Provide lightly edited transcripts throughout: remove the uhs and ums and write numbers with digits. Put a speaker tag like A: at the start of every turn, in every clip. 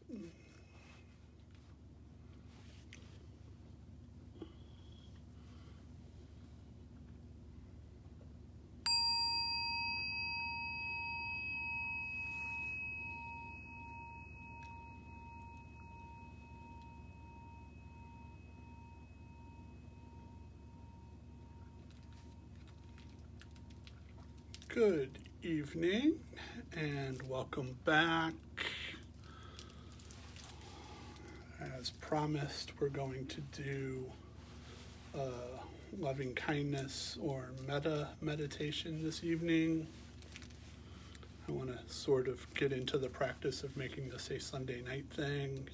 A: Good evening and welcome back. As promised, we're going to do loving kindness or metta meditation this evening. I want to sort of get into the practice of making this a Sunday night thing.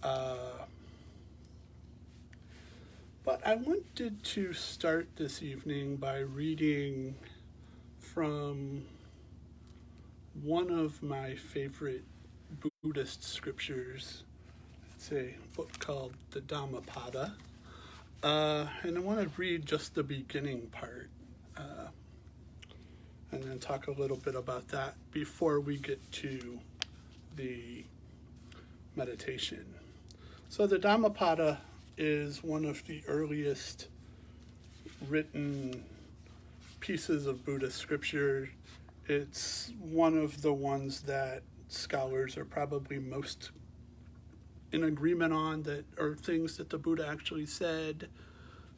A: But I wanted to start this evening by reading from one of my favorite Buddhist scriptures. It's a book called the Dhammapada. And I want to read just the beginning part and then talk a little bit about that before we get to the meditation. So the Dhammapada is one of the earliest written pieces of Buddhist scripture. It's one of the ones that scholars are probably most in agreement on, that are things that the Buddha actually said.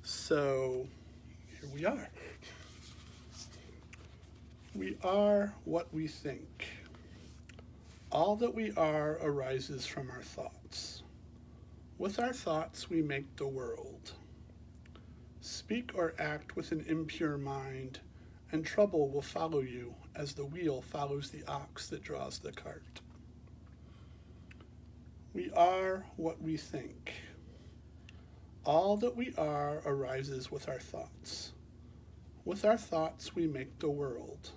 A: So here we are. We are what we think. All that we are arises from our thoughts. With our thoughts we make the world. Speak or act with an impure mind, and trouble will follow you as the wheel follows the ox that draws the cart. We are what we think. All that we are arises with our thoughts. With our thoughts we make the world.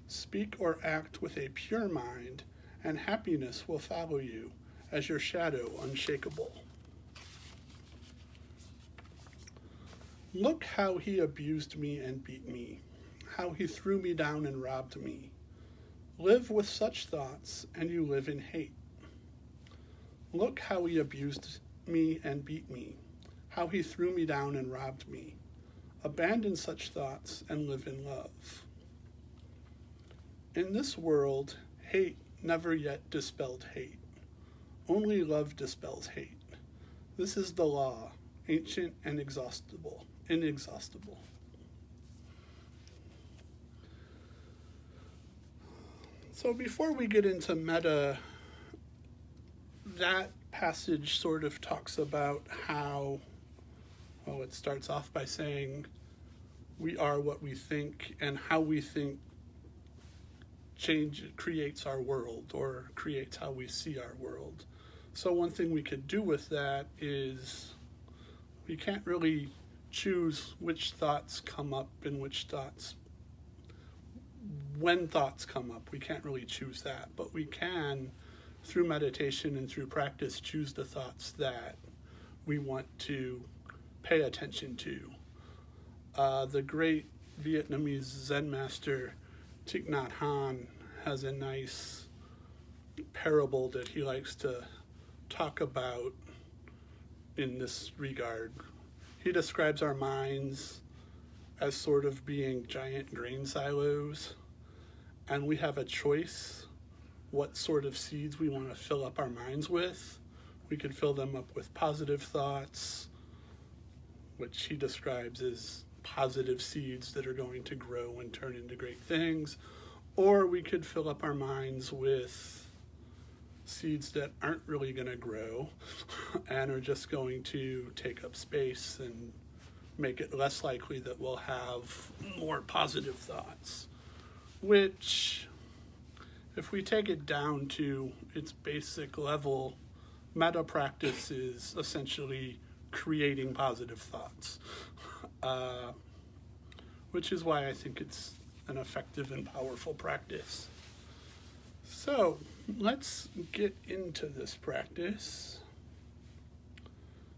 A: Speak or act with a pure mind, and happiness will follow you as your shadow unshakable. Look how he abused me and beat me, how he threw me down and robbed me. Live with such thoughts, and you live in hate. Look how he abused me and beat me, how he threw me down and robbed me. Abandon such thoughts and live in love. In this world, hate never yet dispelled hate. Only love dispels hate. This is the law, ancient and inexhaustible. So before we get into metta, that passage sort of talks about how, well, it starts off by saying we are what we think, and how we think creates our world, or creates how we see our world. So one thing we could do with that is we can't really choose which thoughts come up and when thoughts come up. We can't really choose that, but we can, through meditation and through practice, choose the thoughts that we want to pay attention to. The great Vietnamese Zen master Thich Nhat Hanh has a nice parable that he likes to talk about in this regard. He describes our minds as sort of being giant grain silos, and we have a choice what sort of seeds we want to fill up our minds with. We could fill them up with positive thoughts, which he describes as positive seeds that are going to grow and turn into great things. Or we could fill up our minds with seeds that aren't really going to grow and are just going to take up space and make it less likely that we'll have more positive thoughts. Which, if we take it down to its basic level, metta practice is essentially creating positive thoughts. Which is why I think it's an effective and powerful practice. So let's get into this practice.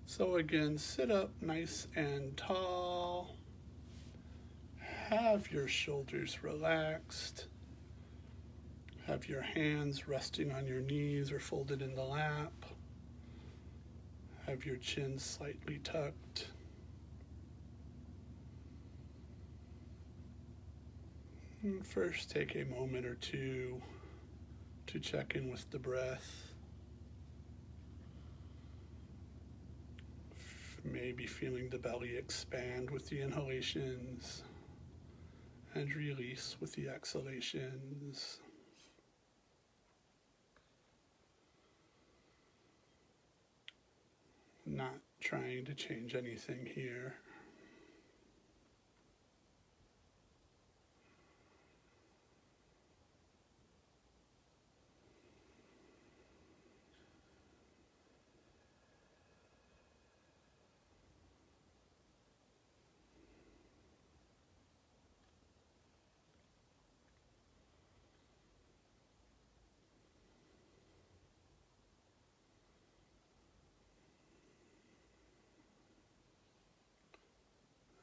A: So again, sit up nice and tall. Have your shoulders relaxed. Have your hands resting on your knees or folded in the lap. Have your chin slightly tucked. And first, take a moment or two to check in with the breath. Maybe feeling the belly expand with the inhalations and release with the exhalations. Not trying to change anything here.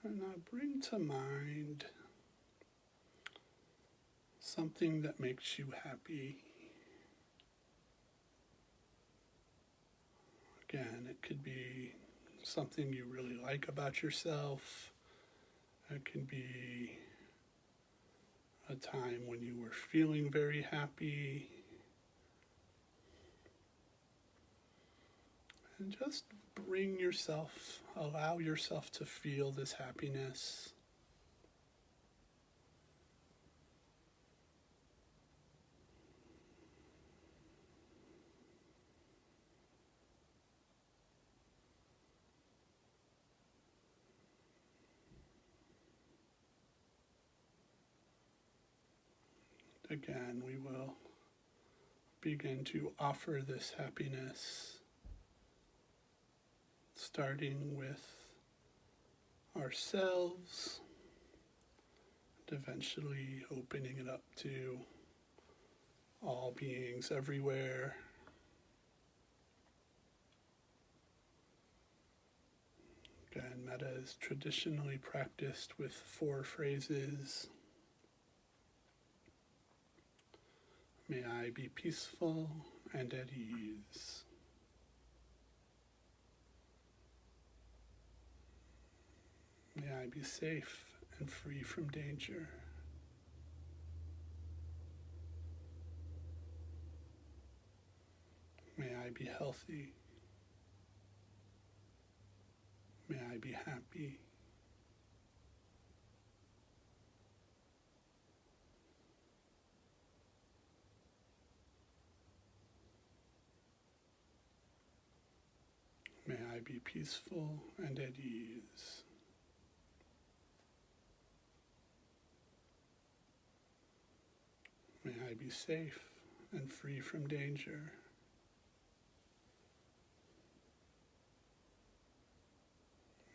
A: And now bring to mind something that makes you happy. Again, it could be something you really like about yourself. It can be a time when you were feeling very happy. And just allow yourself to feel this happiness. Again, we will begin to offer this happiness, starting with ourselves, and eventually opening it up to all beings everywhere. Again, Metta is traditionally practiced with 4 phrases. May I be peaceful and at ease. May I be safe and free from danger. May I be healthy. May I be happy. May I be peaceful and at ease. May I be safe and free from danger.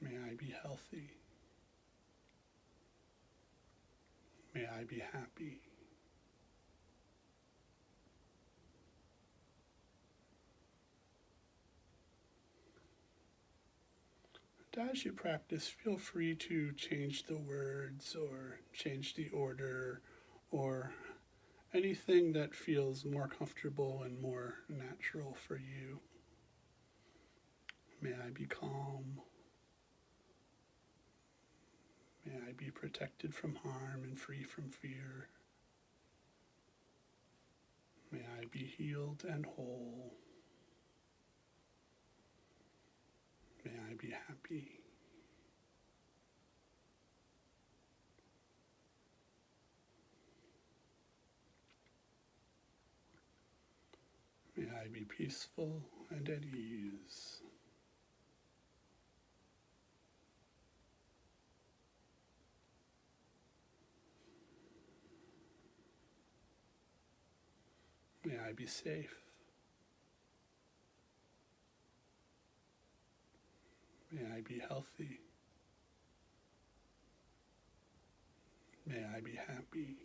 A: May I be healthy. May I be happy. And as you practice, feel free to change the words or change the order or anything that feels more comfortable and more natural for you. May I be calm. May I be protected from harm and free from fear. May I be healed and whole. May I be happy. May I be peaceful and at ease. May I be safe. May I be healthy. May I be happy.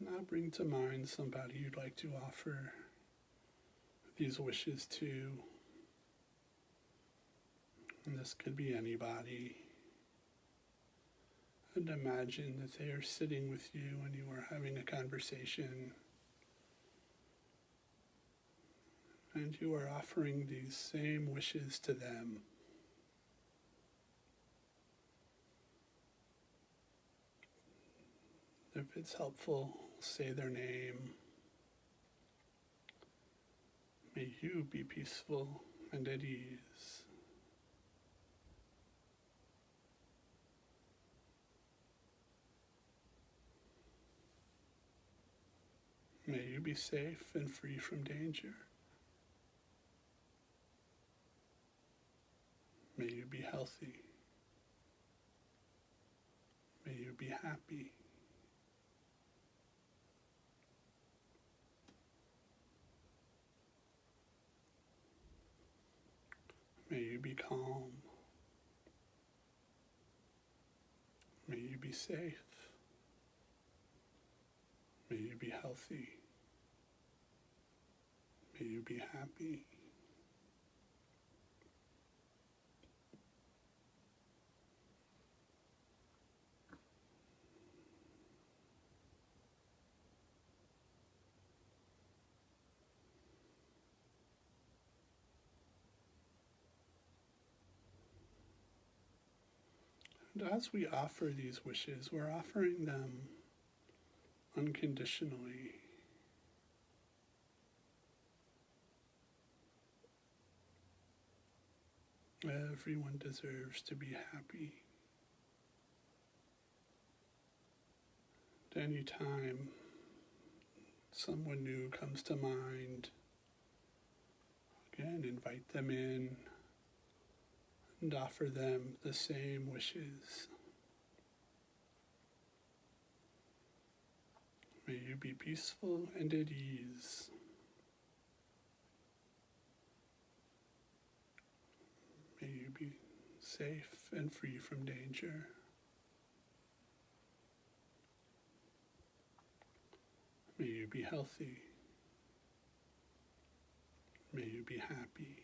A: Now bring to mind somebody you'd like to offer these wishes to. And this could be anybody. And imagine that they are sitting with you and you are having a conversation. And you are offering these same wishes to them. If it's helpful, say their name. May you be peaceful and at ease. May you be safe and free from danger. May you be healthy. May you be happy. May you be calm. May you be safe. May you be healthy. May you be happy. And as we offer these wishes, we're offering them unconditionally. Everyone deserves to be happy. At any time someone new comes to mind, again, invite them in and offer them the same wishes. May you be peaceful and at ease. May you be safe and free from danger. May you be healthy. May you be happy.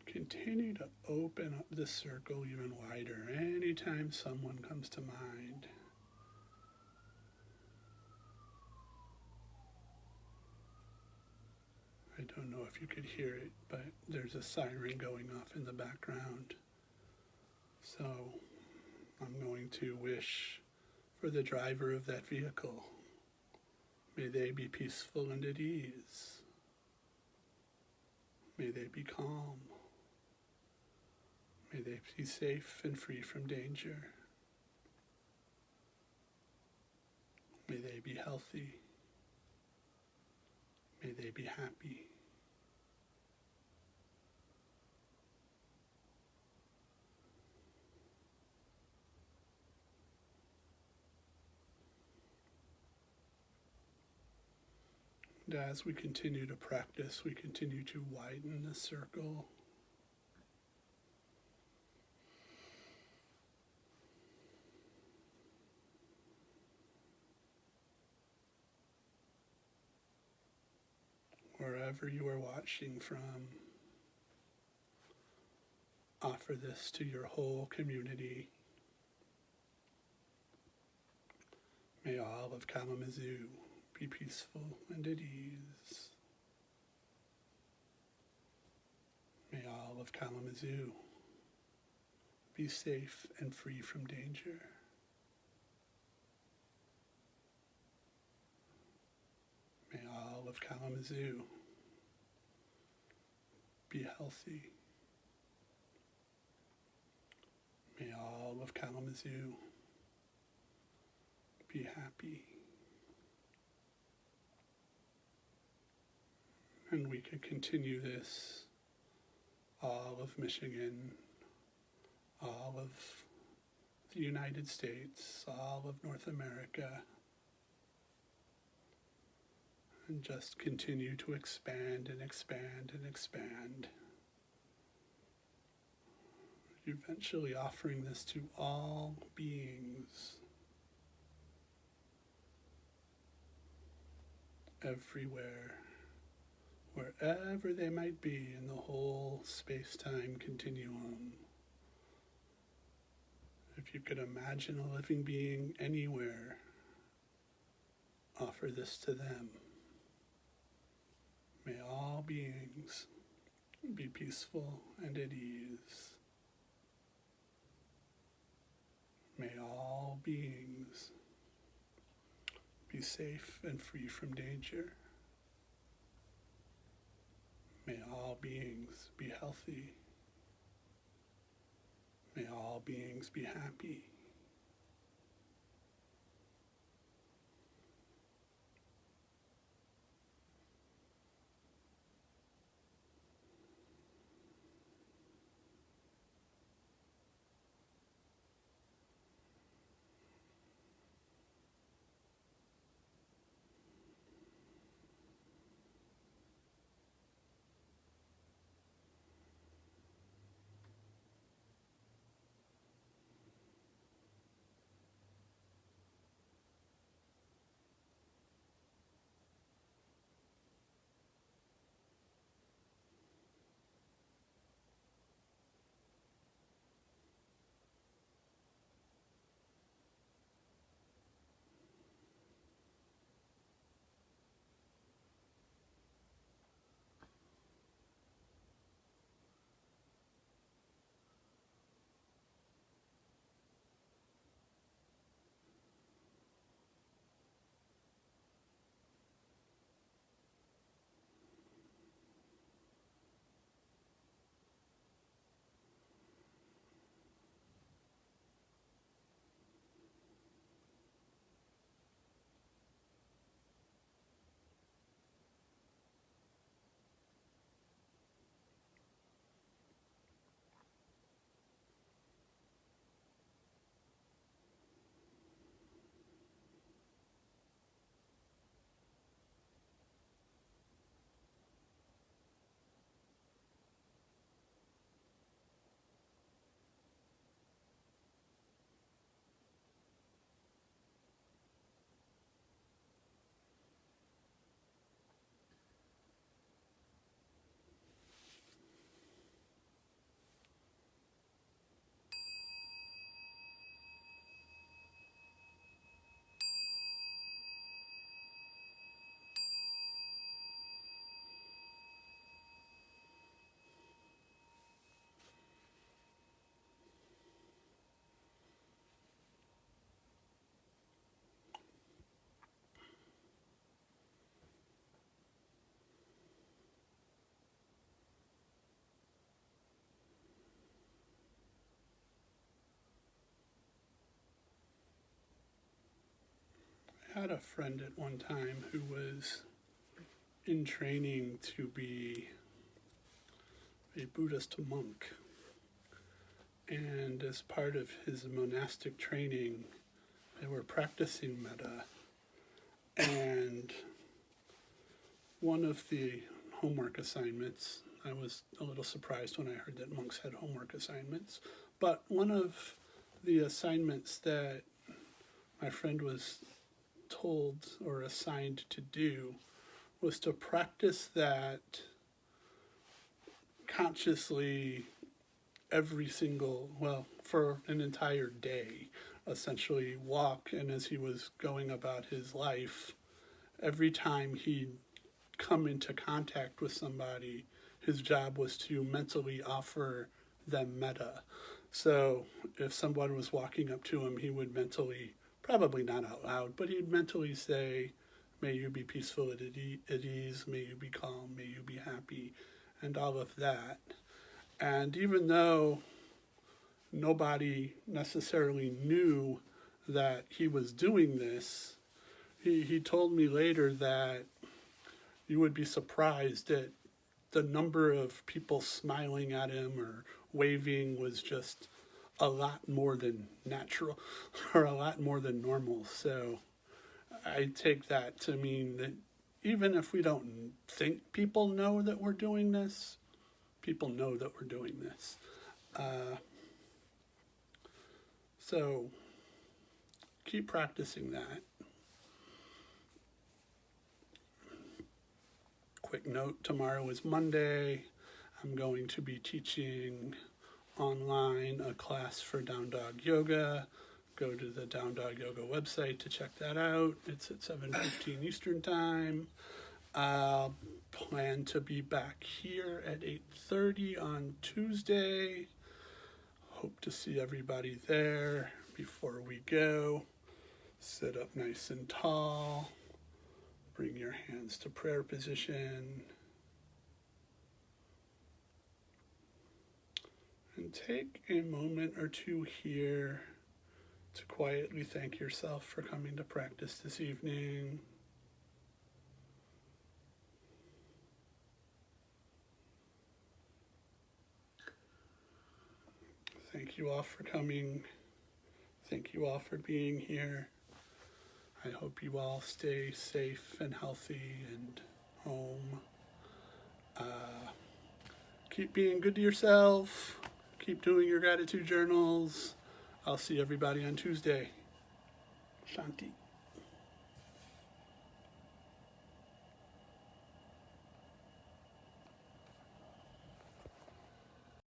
A: Continue to open up the circle even wider anytime someone comes to mind. I don't know if you could hear it, but there's a siren going off in the background. So I'm going to wish for the driver of that vehicle. May they be peaceful and at ease. May they be calm. May they be safe and free from danger. May they be healthy. May they be happy. And as we continue to practice, we continue to widen the circle. Wherever you are watching from, offer this to your whole community. May all of Kalamazoo be peaceful and at ease. May all of Kalamazoo be safe and free from danger. May all of Kalamazoo be healthy. May all of Kalamazoo be happy. And we could continue this all of Michigan, all of the United States, all of North America, and just continue to expand and expand and expand. Eventually offering this to all beings, everywhere, wherever they might be in the whole space-time continuum. If you could imagine a living being anywhere, offer this to them. May all beings be peaceful and at ease. May all beings be safe and free from danger. May all beings be healthy. May all beings be happy. I had a friend at one time who was in training to be a Buddhist monk. And as part of his monastic training, they were practicing metta. And one of the homework assignments, I was a little surprised when I heard that monks had homework assignments, but one of the assignments that my friend was told or assigned to do was to practice that consciously for an entire day, essentially walk, and as he was going about his life, every time he'd come into contact with somebody, his job was to mentally offer them metta. So if someone was walking up to him, he would mentally, probably not out loud, but he'd mentally say, may you be peaceful at ease, may you be calm, may you be happy, and all of that. And even though nobody necessarily knew that he was doing this, he told me later that you would be surprised at the number of people smiling at him or waving was just a lot more than natural or a lot more than normal. So I take that to mean that even if we don't think people know that we're doing this, people know that we're doing this. So keep practicing that. Quick note, tomorrow is Monday. I'm going to be teaching online a class for Down Dog Yoga. Go to the Down Dog Yoga website to check that out. It's at 7:15 Eastern Time. Plan to be back here at 8:30 on Tuesday. Hope to see everybody there. Before we go, sit up nice and tall. Bring your hands to prayer position. And take a moment or two here to quietly thank yourself for coming to practice this evening. Thank you all for coming. Thank you all for being here. I hope you all stay safe and healthy and home. Keep being good to yourself. Keep doing your gratitude journals. I'll see everybody on Tuesday. Shanti.